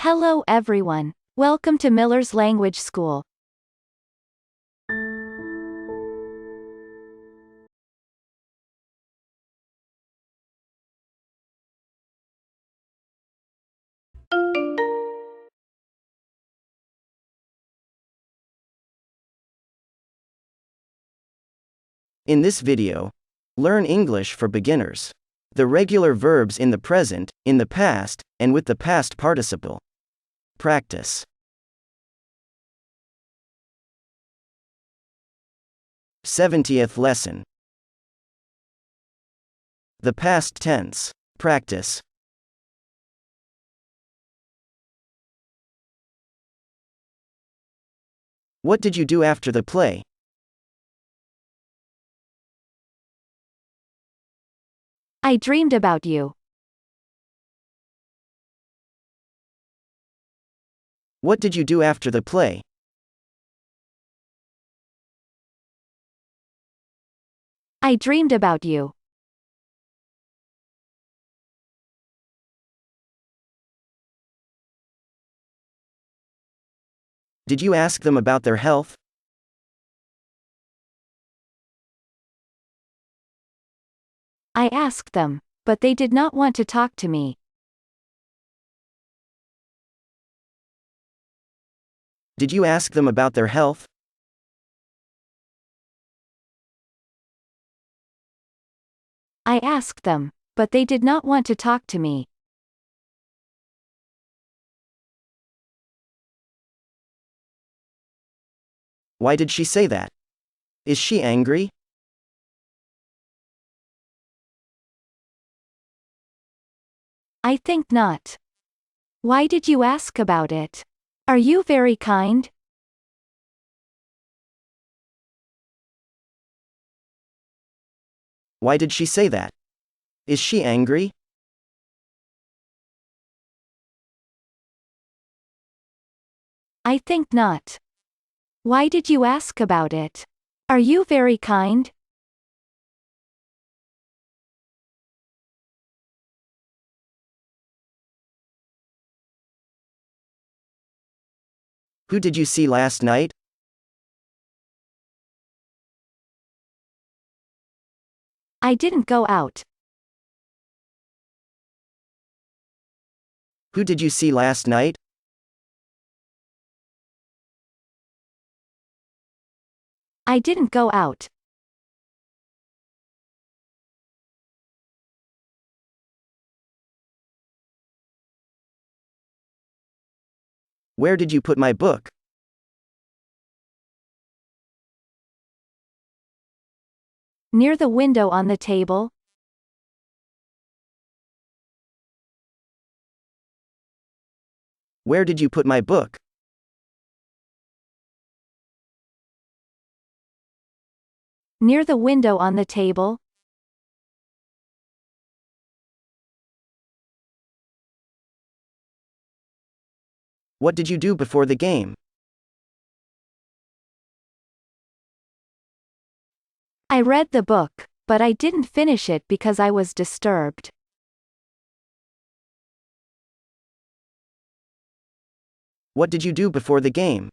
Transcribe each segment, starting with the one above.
Hello everyone. Welcome to Miller's Language School. In this video, learn English for beginners. The regular verbs in the present, in the past, and with the past participle. Practice. Seventieth lesson. The past tense. Practice. What did you do after the play? I dreamed about you. What did you do after the play? I dreamed about you. Did you ask them about their health? I asked them, but they did not want to talk to me. Did you ask them about their health? I asked them, but they did not want to talk to me. Why did she say that? Is she angry? I think not. Why did you ask about it? Are you very kind? Why did she say that? Is she angry? I think not. Why did you ask about it? Are you very kind? Who did you see last night? I didn't go out. Who did you see last night? I didn't go out. Where did you put my book? Near the window on the table. Where did you put my book? Near the window on the table. What did you do before the game? I read the book, but I didn't finish it because I was disturbed. What did you do before the game?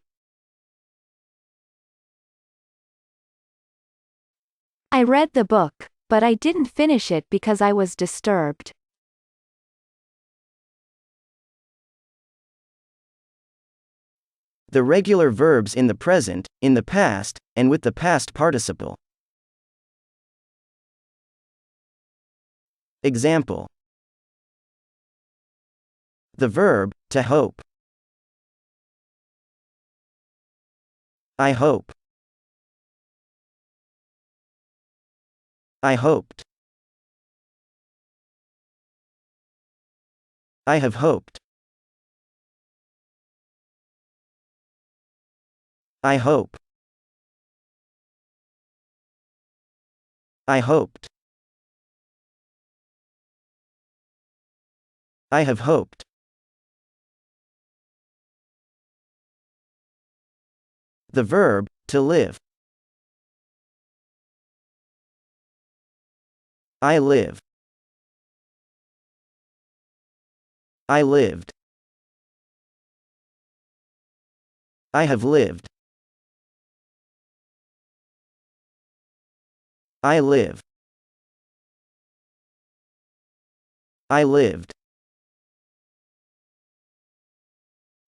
I read the book, but I didn't finish it because I was disturbed. The regular verbs in the present, in the past, and with the past participle. Example. The verb, to hope. I hope. I hoped. I have hoped. I hope. I hoped. I have hoped. The verb, to live. I live. I lived. I have lived. I live. I lived.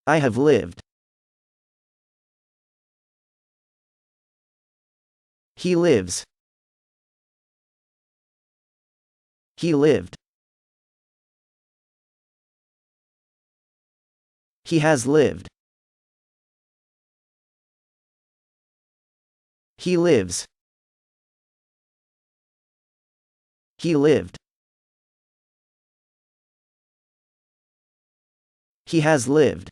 I have lived. He lives. He lived. He has lived. He lives. He lived. He has lived.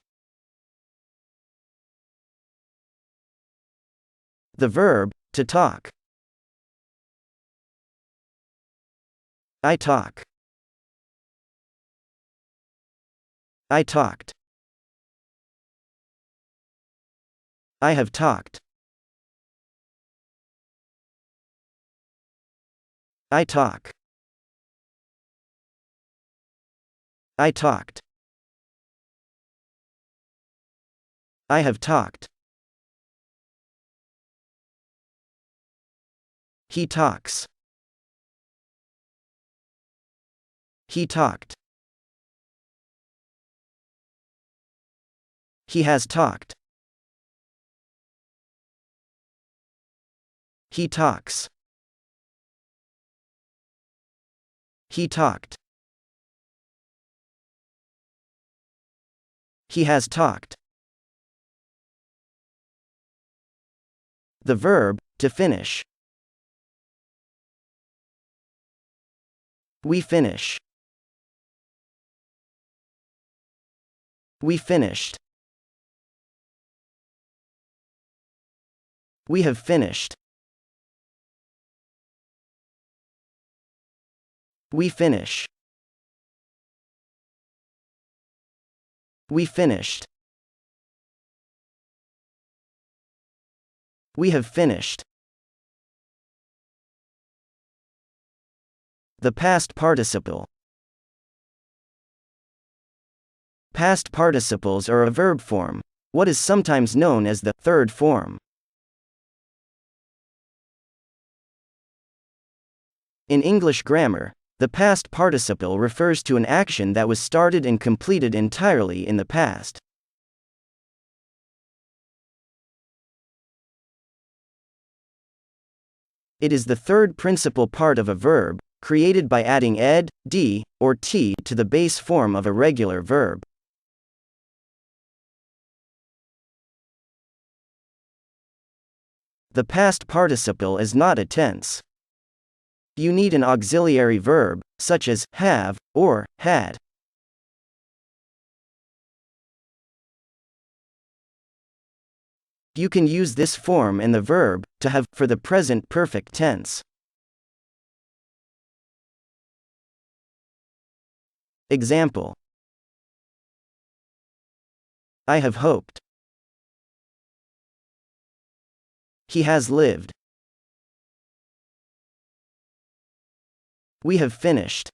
The verb, to talk. I talk. I talked. I have talked. I talk. I talked. I have talked. He talks. He talked. He has talked. He talks. He talked. He has talked. The verb, to finish. We finish. We finished. We have finished. We finish. We finished. We have finished. The past participle. Past participles are a verb form, what is sometimes known as the third form. In English grammar, the past participle refers to an action that was started and completed entirely in the past. It is the third principal part of a verb, created by adding ed, d, or t to the base form of a regular verb. The past participle is not a tense. You need an auxiliary verb, such as have or had. You can use this form and the verb, to have, for the present perfect tense. Example: I have hoped. He has lived. We have finished.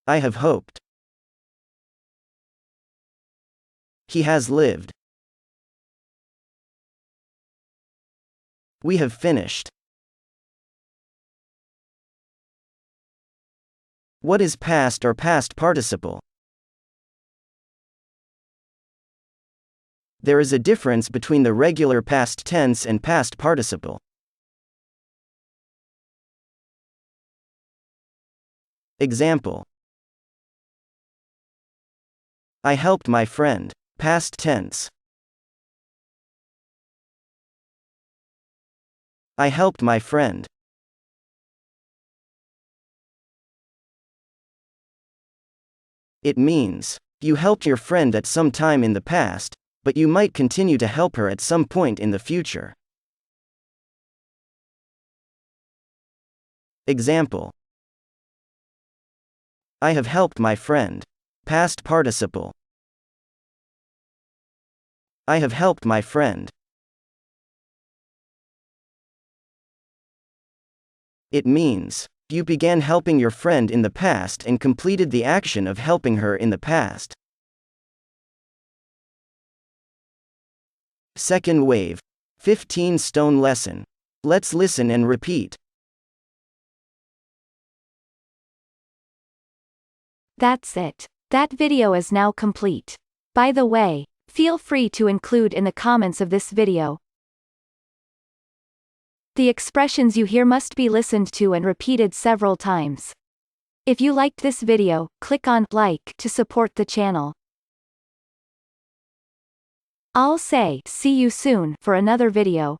I have hoped. He has lived. We have finished. What is past or past participle? There is a difference between the regular past tense and past participle. Example: I helped my friend. Past tense. I helped my friend. It means, you helped your friend at some time in the past, but you might continue to help her at some point in the future. Example: I have helped my friend. Past participle. I have helped my friend. It means, you began helping your friend in the past and completed the action of helping her in the past. Second wave. 15 stone lesson. Let's listen and repeat. That's it. That video is now complete. By the way, feel free to include in the comments of this video. The expressions you hear must be listened to and repeated several times. If you liked this video, click on like to support the channel. I'll say see you soon for another video.